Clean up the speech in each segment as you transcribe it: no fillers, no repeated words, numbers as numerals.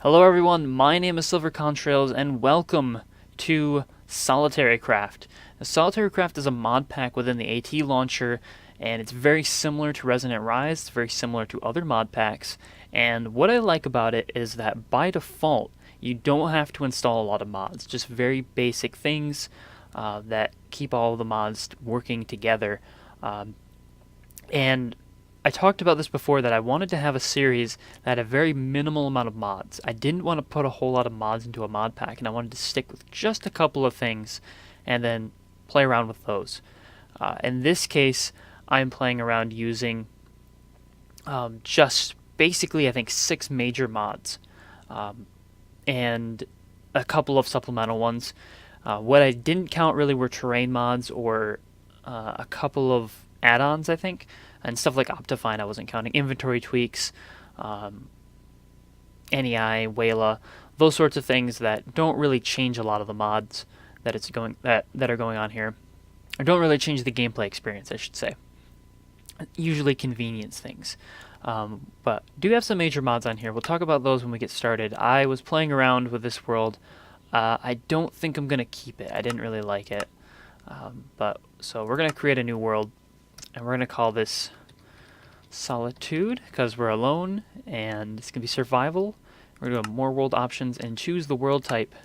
Hello everyone, my name is SilverContrails and welcome to SolitaryCraft. Now, SolitaryCraft is a mod pack within the ATLauncher and it's very similar to Resonant Rise, it's very similar to other mod packs, and what I like about it is that by default you don't have to install a lot of mods, just very basic things that keep all of the mods working together. And I talked about this before, that I wanted to have a series that had a very minimal amount of mods. I didn't want to put a whole lot of mods into a mod pack, and I wanted to stick with just a couple of things and then play around with those. In this case, I'm playing around using just basically, I think, 6 major mods and a couple of supplemental ones. What I didn't count really were terrain mods or a couple of add-ons, I think. And stuff like Optifine I wasn't counting. Inventory tweaks, NEI, Wayla, those sorts of things that don't really change a lot of the mods that are going on here. Or don't really change the gameplay experience, I should say. Usually convenience things. But do have some major mods on here. We'll talk about those when we get started. I was playing around with this world. I don't think I'm going to keep it. I didn't really like it. So we're going to create a new world. And we're going to call this Solitude, because we're alone, and it's going to be survival. We're going to go more world options and choose the world type.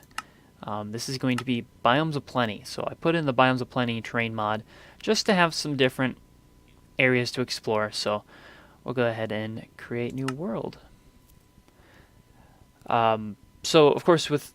This is going to be Biomes of Plenty. So I put in the Biomes of Plenty terrain mod just to have some different areas to explore. So we'll go ahead and create new world. So of course with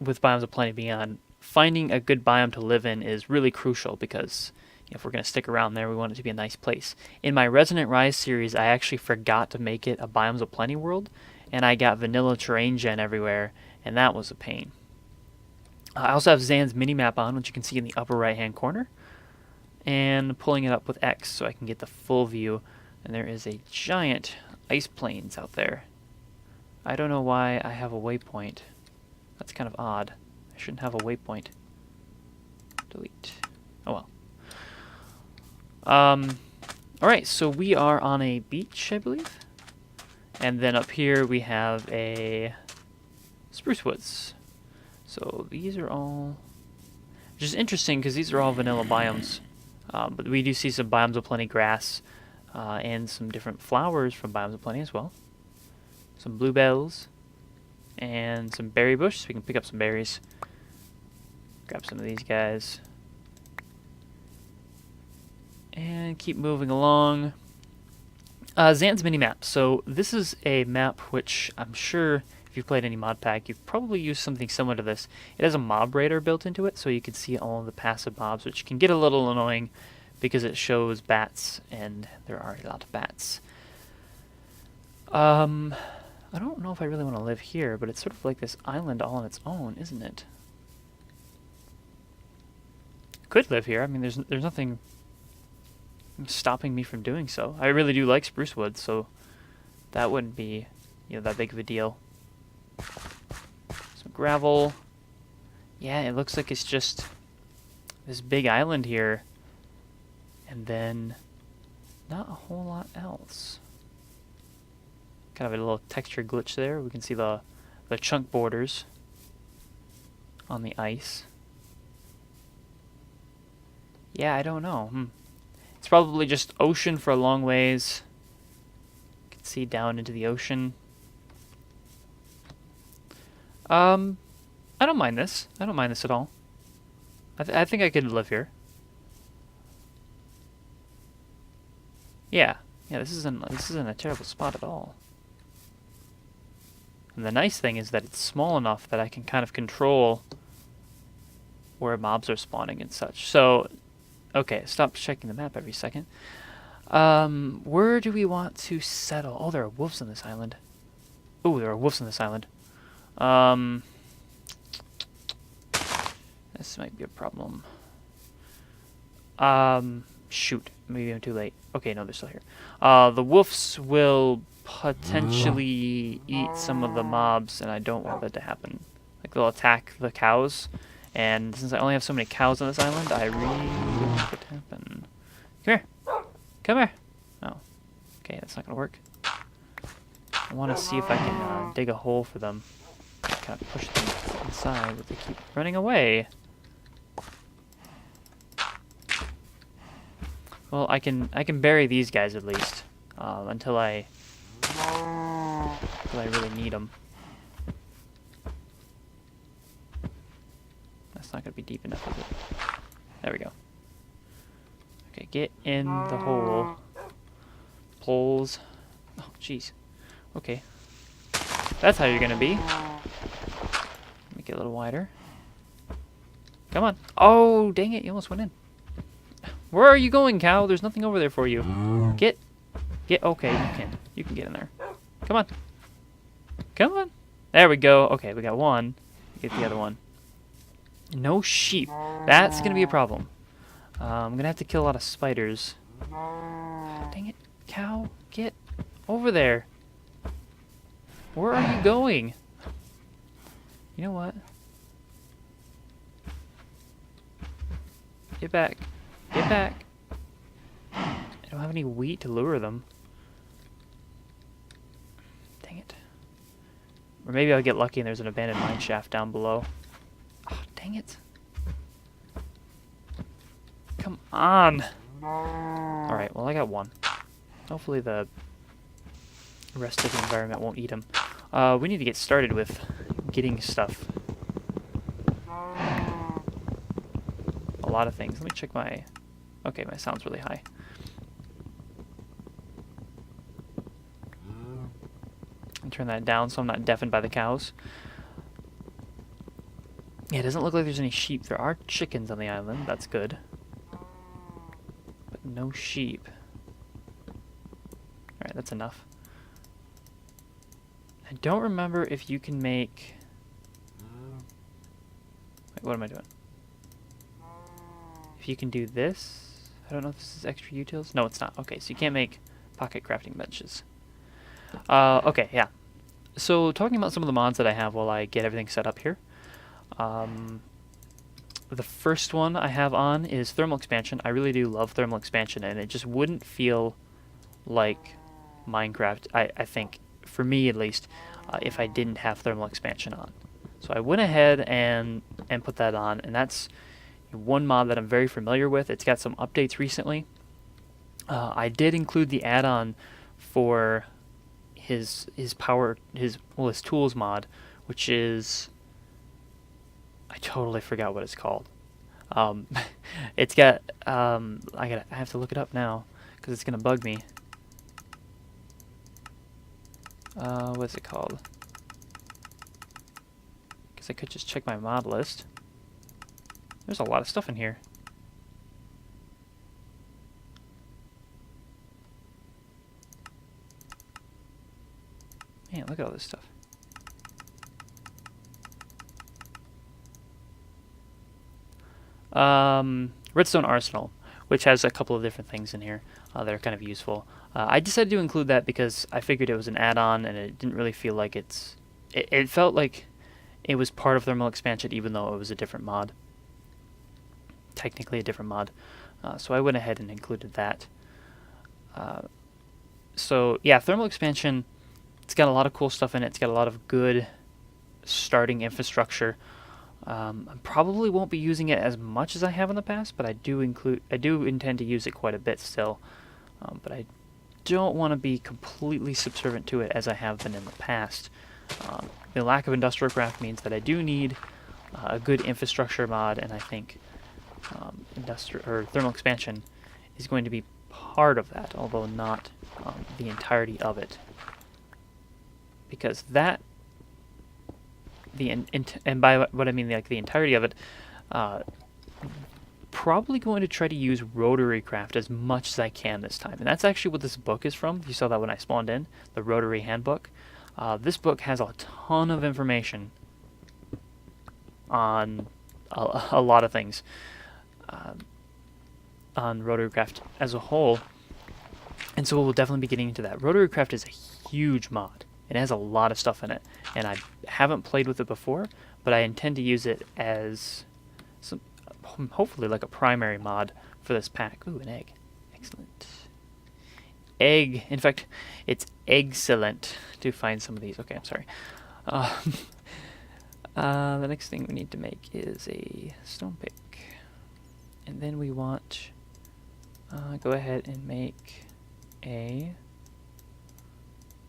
Biomes of Plenty being on, finding a good biome to live in is really crucial, because if we're going to stick around there, we want it to be a nice place. In my Resonant Rise series, I actually forgot to make it a Biomes of Plenty world, and I got vanilla terrain gen everywhere, and that was a pain. I also have Zan's minimap on, which you can see in the upper right-hand corner, and pulling it up with X so I can get the full view. And there is a giant ice plains out there. I don't know why I have a waypoint. That's kind of odd. I shouldn't have a waypoint. Delete. Oh well. Alright, so we are on a beach, I believe. And then up here we have a spruce woods. So these are all, which is interesting because these are all vanilla biomes. But we do see some Biomes of Plenty grass and some different flowers from Biomes of Plenty as well. Some bluebells and some berry bush, so we can pick up some berries. Grab some of these guys. And keep moving along. Zan's minimap. So this is a map which I'm sure if you've played any mod pack, you've probably used something similar to this. It has a mob raider built into it, so you can see all of the passive mobs, which can get a little annoying because it shows bats, and there are a lot of bats. I don't know if I really want to live here, but it's sort of like this island all on its own, isn't it? Could live here. I mean, there's nothing stopping me from doing so. I really do like spruce wood, so that wouldn't be, that big of a deal. Some gravel. Yeah, it looks like it's just this big island here, and then not a whole lot else. Kind of a little texture glitch there. We can see the chunk borders on the ice. Yeah, I don't know. It's probably just ocean for a long ways. You can see down into the ocean. I don't mind this. I don't mind this at all. I think I could live here. Yeah, this isn't a terrible spot at all. And the nice thing is that it's small enough that I can kind of control where mobs are spawning and such. So, okay, stop checking the map every second. Where do we want to settle? Oh, there are wolves on this island. Oh, there are wolves on this island. This might be a problem. Shoot. Maybe I'm too late. Okay, no, they're still here. The wolves will potentially eat some of the mobs, and I don't want that to happen. Like, they'll attack the cows. And since I only have so many cows on this island, I really don't want it to happen. Come here. Come here. Oh. Okay, that's not gonna work. I want to see if I can dig a hole for them. Kind of push them inside, but they keep running away. Well, I can bury these guys at least until I really need them. That's not gonna be deep enough, is it? There we go. Okay, get in the hole. Poles. Oh, jeez. Okay. That's how you're gonna be. Make it a little wider. Come on. Oh, dang it, you almost went in. Where are you going, cow? There's nothing over there for you. Get, okay, you can get in there. Come on. Come on. There we go. Okay, we got one. Get the other one. No sheep. That's gonna be a problem. I'm gonna have to kill a lot of spiders. Dang it, cow. Get over there. Where are you going? You know what? Get back. Get back. I don't have any wheat to lure them. Dang it. Or maybe I'll get lucky and there's an abandoned mine shaft down below. Oh, dang it. Come on. Alright, well I got one. Hopefully the rest of the environment won't eat him. We need to get started with getting stuff. A lot of things. Let me check my... Okay, my sound's really high. And turn that down so I'm not deafened by the cows. Yeah, it doesn't look like there's any sheep. There are chickens on the island. That's good. But no sheep. Alright, that's enough. I don't remember if you can make... Wait, what am I doing? If you can do this... I don't know if this is extra utils. No, it's not. Okay, so you can't make pocket crafting benches. Okay, yeah. So, talking about some of the mods that I have while I get everything set up here. The first one I have on is thermal expansion. I really do love thermal expansion, and it just wouldn't feel like Minecraft, I think, for me at least, if I didn't have thermal expansion on. So I went ahead and put that on, and that's one mod that I'm very familiar with. It's got some updates recently. I did include the add-on for his tools mod, which is, I totally forgot what it's called. It's got I have to look it up now because it's gonna bug me. What's it called? Because I could just check my mod list. There's a lot of stuff in here. Man, look at all this stuff. Redstone Arsenal, which has a couple of different things in here that are kind of useful. I decided to include that because I figured it was an add-on and it didn't really feel like it felt like it was part of thermal expansion even though it was a different mod. Technically a different mod. So I went ahead and included that. So yeah, thermal expansion, it's got a lot of cool stuff in it. It's got a lot of good starting infrastructure. I probably won't be using it as much as I have in the past, but I do intend to use it quite a bit still. But I don't want to be completely subservient to it as I have been in the past. The lack of industrial craft means that I do need a good infrastructure mod, and I think thermal expansion is going to be part of that, although not the entirety of it. Because that, and by what I mean like the entirety of it, probably going to try to use RotaryCraft as much as I can this time. And that's actually what this book is from. You saw that when I spawned in, the Rotary Handbook. This book has a ton of information on a lot of things on RotaryCraft as a whole. And so we'll definitely be getting into that. RotaryCraft is a huge mod. It has a lot of stuff in it, and I haven't played with it before, but I intend to use it as hopefully like a primary mod for this pack. Ooh, an egg. Excellent. Egg. In fact, it's Excellent. To find some of these. Okay, I'm sorry. Uh, the next thing we need to make is a stone pick. And then we want... go ahead and make a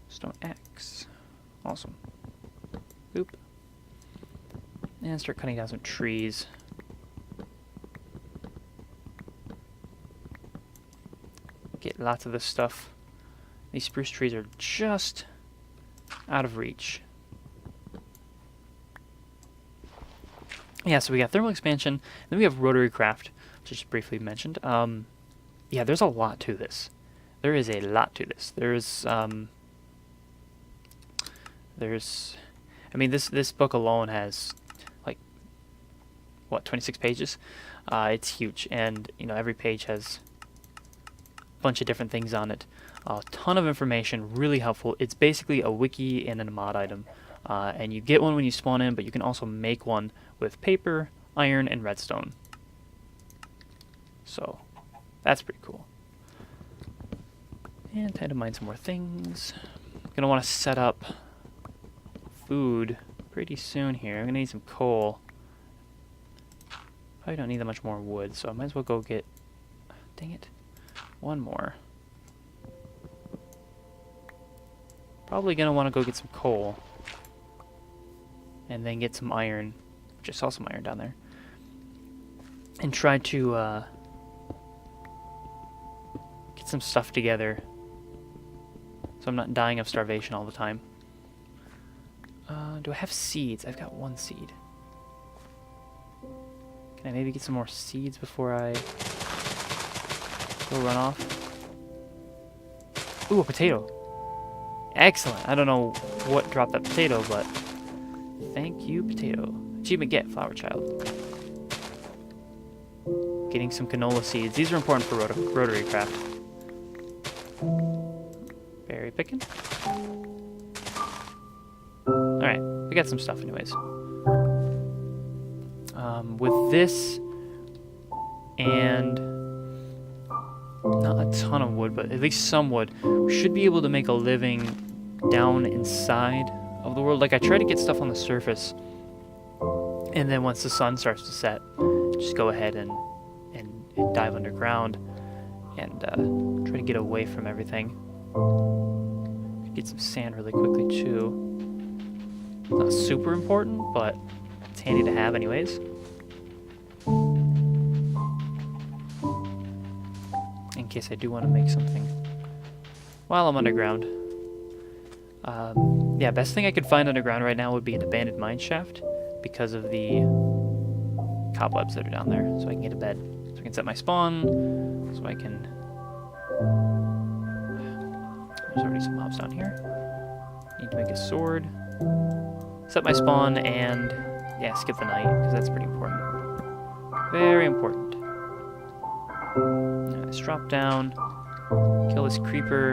stone axe. Awesome. Boop. And start cutting down some trees. Get lots of this stuff. These spruce trees are just out of reach. Yeah, so we got thermal expansion, then we have RotaryCraft, which I just briefly mentioned. Yeah, there's a lot to this. There is a lot to this. I mean, this book alone has, like, what, 26 pages? It's huge, and, you know, every page has a bunch of different things on it. A ton of information, really helpful. It's basically a wiki and a mod item. And you get one when you spawn in, but you can also make one with paper, iron, and redstone. So, that's pretty cool. And time to mine some more things. I'm gonna want to set up food pretty soon here. I'm gonna need some coal. Probably don't need that much more wood, so I might as well go get... Dang it. One more. Probably gonna want to go get some coal. And then get some iron. Which I saw some iron down there. And try to get some stuff together. So I'm not dying of starvation all the time. Do I have seeds? I've got one seed. Can I maybe get some more seeds before I go run off? Ooh, a potato. Excellent. I don't know what dropped that potato, but thank you, potato. Achievement get, flower child. Getting some canola seeds. These are important for RotaryCraft. Berry picking. Alright, we got some stuff anyways. With this and not a ton of wood, but at least some wood, we should be able to make a living down inside of the world. Like, I try to get stuff on the surface, and then once the sun starts to set, just go ahead and dive underground and try to get away from everything. Get some sand really quickly too. Not super important, but it's handy to have anyways. In case I do want to make something while I'm underground. Yeah, best thing I could find underground right now would be an abandoned mine shaft because of the cobwebs that are down there, so I can get a bed. So I can set my spawn, so I can... There's already some mobs down here. Need to make a sword. Set my spawn and, yeah, skip the night, because that's pretty important. Very important. Let's drop down, kill this creeper.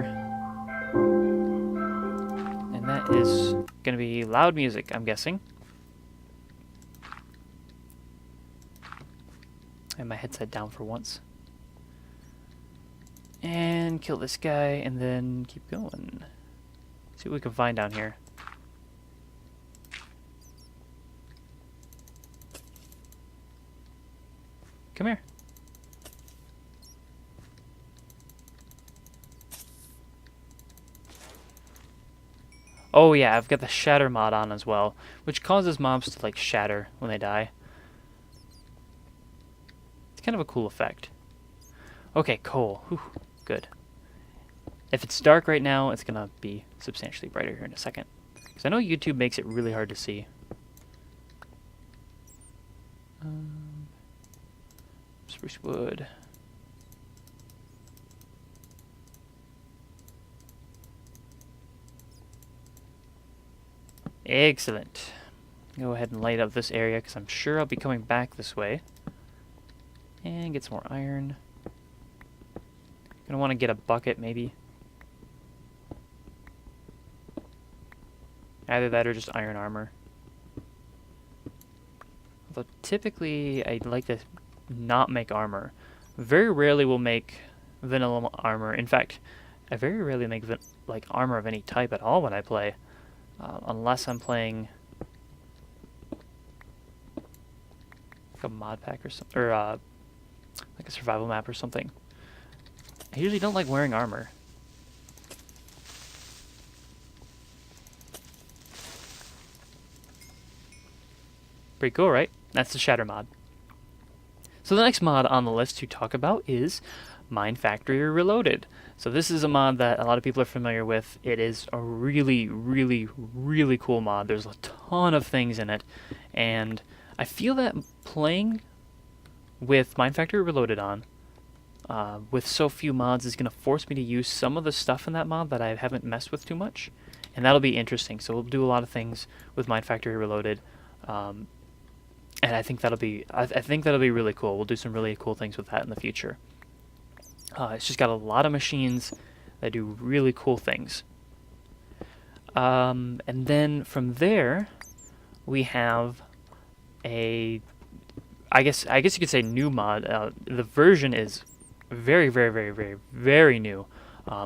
And that is going to be loud music, I'm guessing. And my headset down for once. And kill this guy, and then keep going. See what we can find down here. Come here. Oh yeah, I've got the shatter mod on as well, which causes mobs to like shatter when they die. It's kind of a cool effect. Okay, coal. Whew, good. If it's dark right now, it's gonna be substantially brighter here in a second. Because I know YouTube makes it really hard to see. Spruce wood. Excellent. Go ahead and light up this area because I'm sure I'll be coming back this way. And get some more iron. Gonna want to get a bucket maybe. Either that or just iron armor. Although typically I'd like to not make armor. Very rarely will make vanilla armor. In fact, I very rarely make like armor of any type at all when I play, unless I'm playing like a mod pack or something, or like a survival map or something. I usually don't like wearing armor. Pretty cool, right? That's the Shatter mod. So the next mod on the list to talk about is MineFactory Reloaded. So this is a mod that a lot of people are familiar with. It is a really, really, really cool mod. There's a ton of things in it, and I feel that playing with MineFactory Reloaded on, with so few mods, is going to force me to use some of the stuff in that mod that I haven't messed with too much, and that'll be interesting. So we'll do a lot of things with MineFactory Reloaded, and I think that'll be really cool. We'll do some really cool things with that in the future. It's just got a lot of machines that do really cool things. And then from there, we have I guess you could say new mod. The version is very, very, very, very, very new.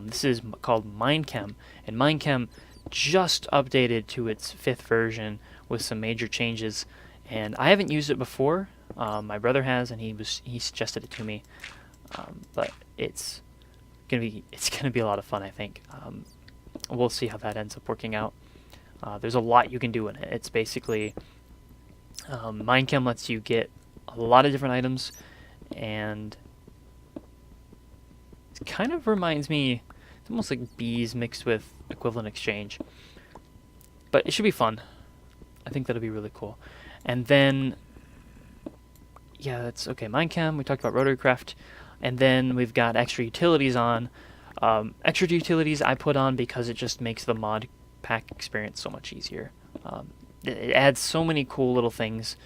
This is called MineChem, and MineChem just updated to its 5th version with some major changes. And I haven't used it before. My brother has, and he suggested it to me. But it's gonna be a lot of fun, I think. We'll see how that ends up working out. There's a lot you can do in it. It's basically MineChem lets you get a lot of different items, and it kind of reminds me. It's almost like bees mixed with equivalent exchange. But it should be fun. I think that'll be really cool. And then, yeah, that's okay. MineChem, we talked about RotaryCraft, and then we've got extra utilities on. Extra utilities I put on because it just makes the mod pack experience so much easier. It adds so many cool little things.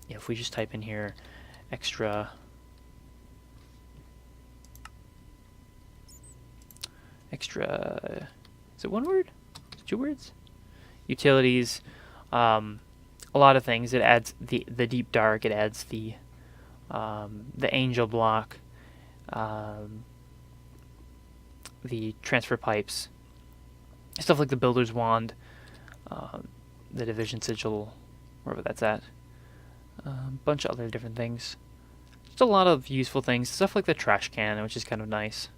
If we just type in here, extra is it one word? Is it 2 words? Utilities. A lot of things. It adds the deep dark. It adds the angel block, the transfer pipes, stuff like the builder's wand, the division sigil, wherever that's at. A bunch of other different things. Just a lot of useful things. Stuff like the trash can, which is kind of nice.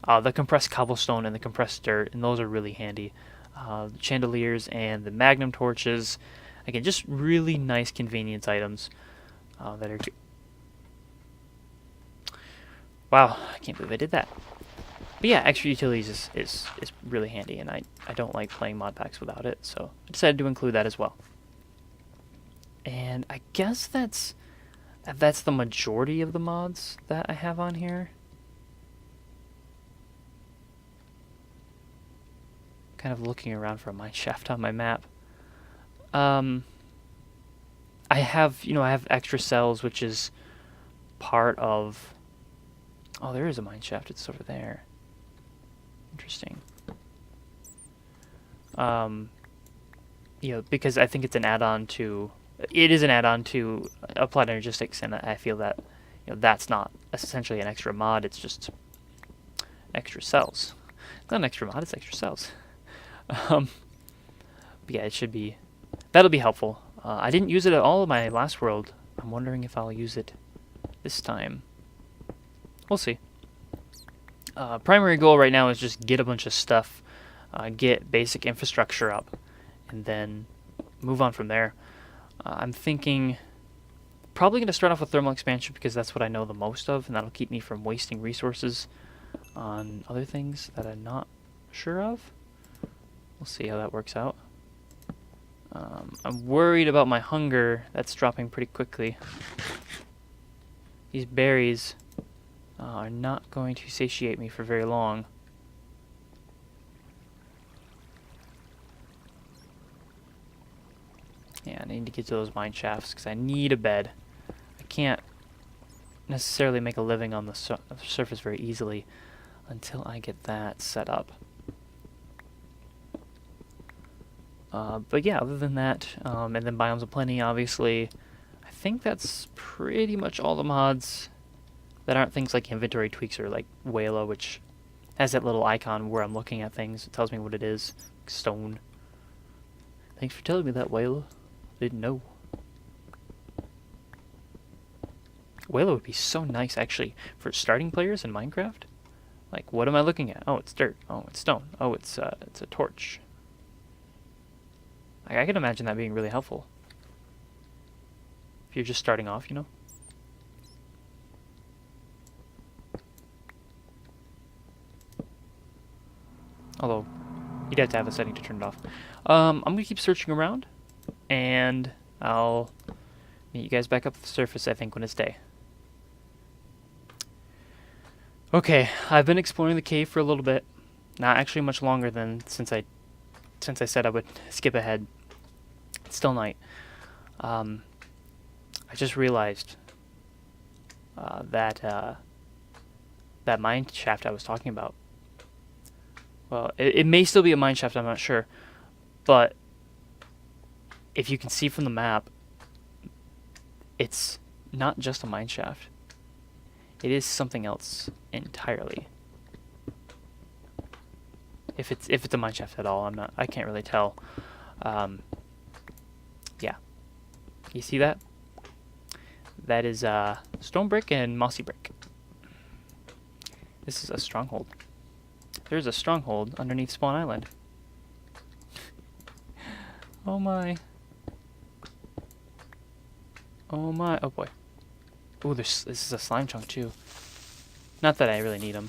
The compressed cobblestone and the compressed dirt, and those are really handy. The chandeliers and the magnum torches. Again, just really nice convenience items that are... Wow, I can't believe I did that. But yeah, extra utilities is really handy, and I don't like playing mod packs without it, so I decided to include that as well. And I guess that's the majority of the mods that I have on here. Kind of looking around for a mine shaft on my map. I have extra cells, which is part of... Oh, there is a mine shaft. It's over there. Interesting. Because I think it's an add-on to... It is an add-on to Applied Energistics, and I feel that that's not essentially an extra mod. It's just extra cells. It's not an extra mod. It's extra cells. But yeah, it should be... That'll be helpful. I didn't use it at all in my last world. I'm wondering if I'll use it this time. We'll see. Primary goal right now is just get a bunch of stuff, get basic infrastructure up, and then move on from there. I'm thinking probably going to start off with thermal expansion because that's what I know the most of, and that'll keep me from wasting resources on other things that I'm not sure of. We'll see how that works out. I'm worried about my hunger. That's dropping pretty quickly. These berries are not going to satiate me for very long. Yeah, I need to get to those mine shafts because I need a bed. I can't necessarily make a living on the surface very easily until I get that set up. But yeah, other than that, and then Biomes of Plenty, obviously, I think that's pretty much all the mods that aren't things like inventory tweaks or like Wayla, which has that little icon where I'm looking at things. It tells me what it is. Stone. Thanks for telling me that, Wayla. Didn't know. Wayla would be so nice, actually, for starting players in Minecraft. Like, what am I looking at? Oh, it's dirt. Oh, it's stone. Oh, it's a torch. Like, I can imagine that being really helpful. If you're just starting off, you know? Although, you'd have to have a setting to turn it off. I'm going to keep searching around, and I'll meet you guys back up at the surface, I think, when it's day. Okay, I've been exploring the cave for a little bit. Not actually much longer than since I said I would skip ahead. It's still night. I just realized that mine shaft I was talking about. Well, it may still be a mine shaft, I'm not sure. But if you can see from the map, it's not just a mine shaft. It is something else entirely. If it's a mine shaft at all, I can't really tell. Yeah. You see that? That is stone brick and mossy brick. This is a stronghold. There's a stronghold underneath Spawn Island. Oh my. Oh my. Oh boy. Ooh, this is a slime chunk too. Not that I really need them.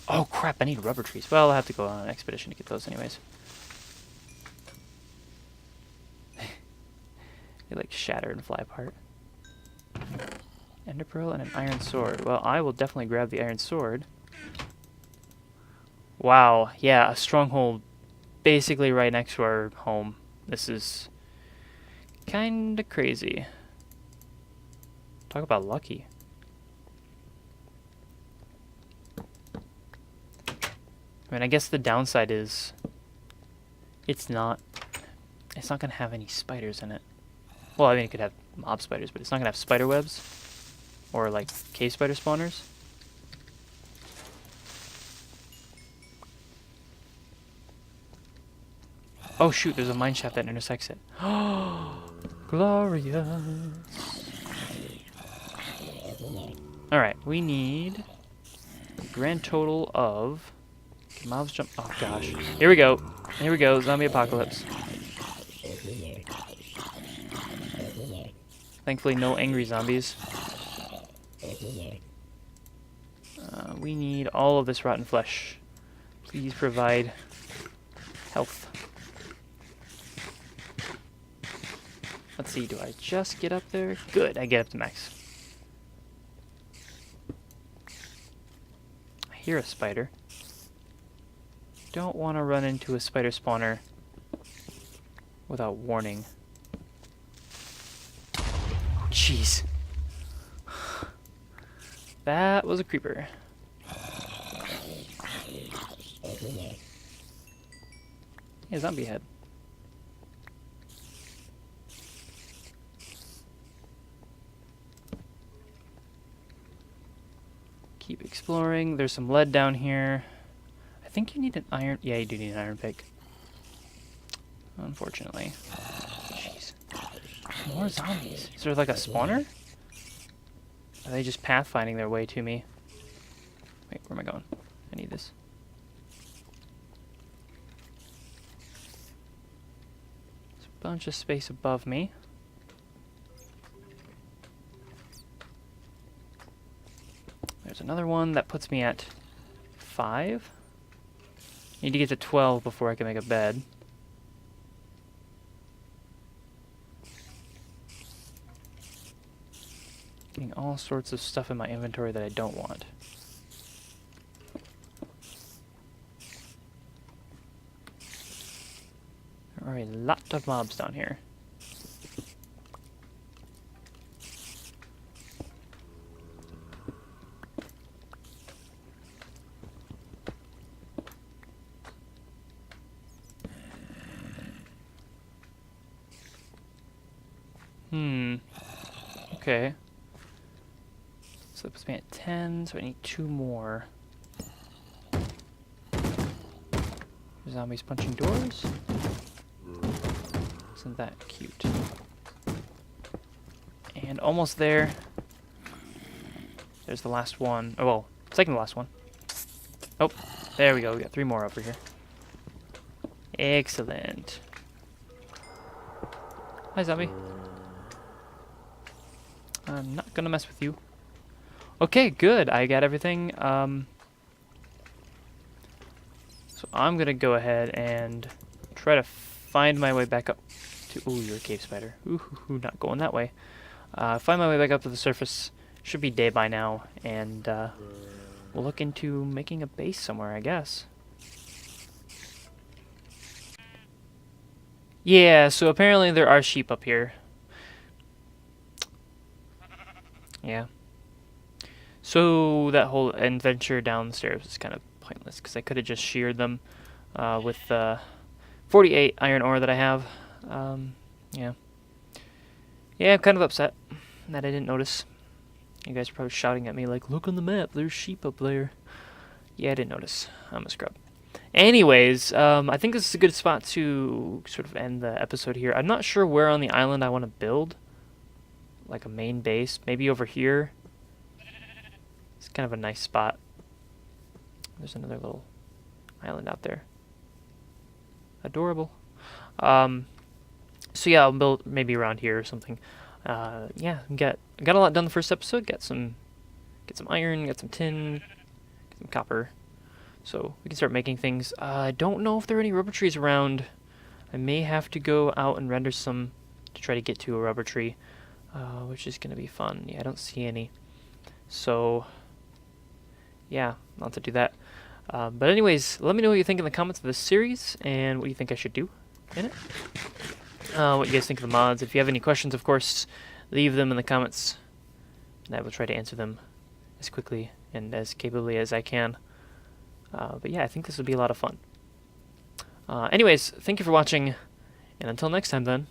Oh crap, I need rubber trees. Well, I'll have to go on an expedition to get those anyways. They like shatter and fly apart. Ender pearl and an iron sword. Well, I will definitely grab the iron sword. Wow, yeah, a stronghold basically right next to our home. This is kinda crazy. Talk about lucky. I mean, I guess the downside is it's not gonna have any spiders in it. Well, I mean, it could have mob spiders, but it's not gonna have spider webs or like cave spider spawners. Oh shoot, there's a mine shaft that intersects it. Glorious. Alright, we need a grand total of... Can mobs jump? Oh gosh. Here we go. Here we go. Zombie apocalypse. Thankfully, no angry zombies. We need all of this rotten flesh. Please provide health. Let's see, do I just get up there? Good, I get up to max. I hear a spider. Don't want to run into a spider spawner without warning. Oh, jeez. That was a creeper. Yeah, zombie head. Keep exploring. There's some lead down here. I think you need an iron... Yeah, you do need an iron pick. Unfortunately. Jeez. More zombies. Is there like a spawner? Are they just pathfinding their way to me? Wait, where am I going? I need this. There's a bunch of space above me. There's another one that puts me at 5. Need to get to 12 before I can make a bed. Getting all sorts of stuff in my inventory that I don't want. There are a lot of mobs down here. Okay. So that puts me at 10, so I need 2 more. Zombies punching doors. Isn't that cute? And almost there. There's the last one. Oh, well, second to last one. Oh, there we go. We got 3 more over here. Excellent. Hi, zombie. I'm not gonna mess with you. Okay, good. I got everything. So I'm gonna go ahead and try to find my way back up to. Ooh, you're a cave spider. Ooh, not going that way. Find my way back up to the surface. Should be day by now, and we'll look into making a base somewhere, I guess. Yeah, so apparently there are sheep up here. Yeah. So that whole adventure downstairs is kind of pointless, because I could have just sheared them with 48 iron ore that I have. Yeah. Yeah, I'm kind of upset that I didn't notice. You guys are probably shouting at me like, look on the map, there's sheep up there. Yeah, I didn't notice. I'm a scrub. Anyways, I think this is a good spot to sort of end the episode here. I'm not sure where on the island I want to build. Like a main base. Maybe over here. It's kind of a nice spot. There's another little island out there. Adorable. So yeah, I'll build maybe around here or something. Yeah, got a lot done the first episode. Get some iron, get some tin, get some copper. So we can start making things. I don't know if there are any rubber trees around. I may have to go out and render some to try to get to a rubber tree, which is gonna be fun. Yeah, I don't see any. So yeah, I'll have to do that. But anyways, let me know what you think in the comments of this series and what you think I should do in it. What you guys think of the mods. If you have any questions, of course, leave them in the comments, and I will try to answer them as quickly and as capably as I can. But yeah, I think this would be a lot of fun. Anyways, thank you for watching, and until next time then.